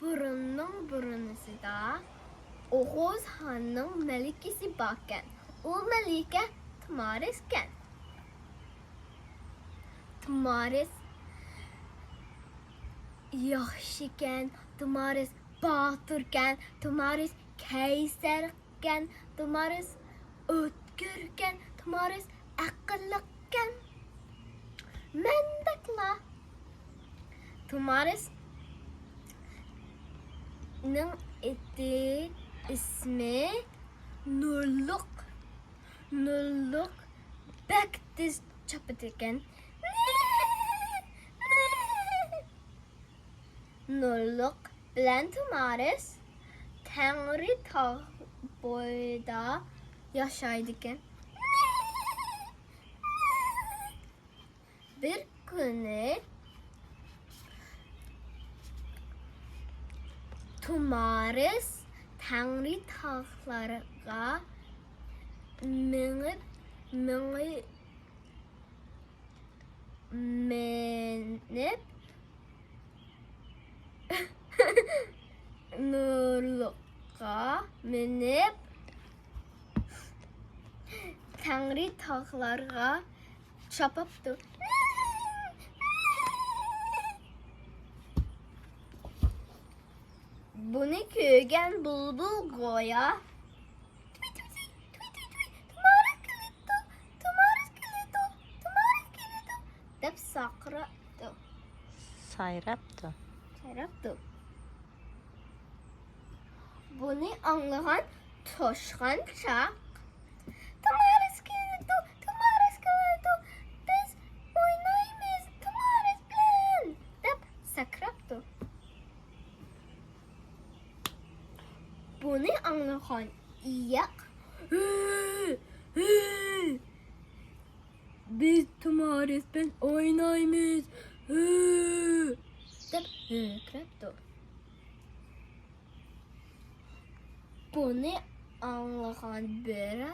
burunning burunusida Oğuz Han'ның melikesi bakken. O melike Tumarisken. Tumaris yaxşıken, Tumaris batırken, Tumaris keysərken, Tumaris ötkürken, Tumaris akıllıkken. Mendekla. Tumaris'nin ismi Nurluk. Nurluk bek diz çapıtıken. Nurluk bilen Tumaris Tengri tağ boyda yaşaydıken. Bir günü Tumaris Tengri tağlarına menip Nurluk'a menip Tengri tağlarına çapıptı. Bunu köygen bulbul goya dep sakraptı. Sayraptı. Bunu anlayan toşkan çak Tumaris keledi, biz oynayımız Tumaris bilen dep sakraptı. Bunu anlayan iyak biz Tumaris bilen oynayımız dep hökrepti. Bunu anlayan biri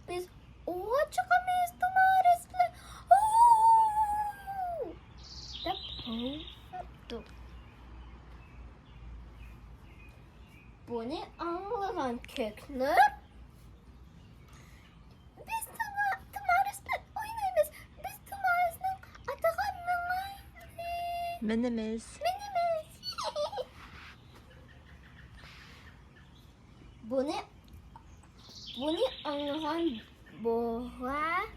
biz oğa çıkamayız Tumaris'le dep hökrepti. Bunu anlayan köknür biz Tumaris'le oynayımız. Biz Tumaris'in atığı Minimiz. Bunu anlayan boğa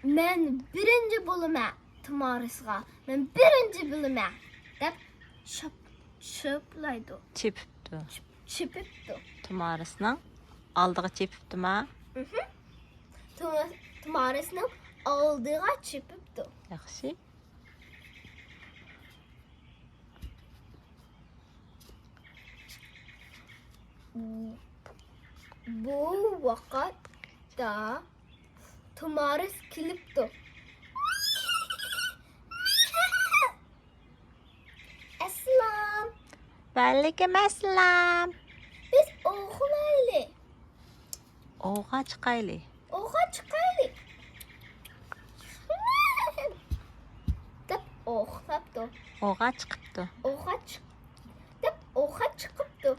men birinci bölüme Tumaris'a men birinci bölüme dep şöplaydı. Çipipti. Tumaris'nin aldığı çepipti mi? Tumaris'nin aldığı çipipti. Yaxşı. Bu vakıtta Tumaris kilipti. Eslam. Bellikim eslam. Biz oğulaylı. Oğa çıkaylı. Oğa çıkaylı. Dep oğlaptı. Oğa çıkıptı. Dep oğa çıkıptı.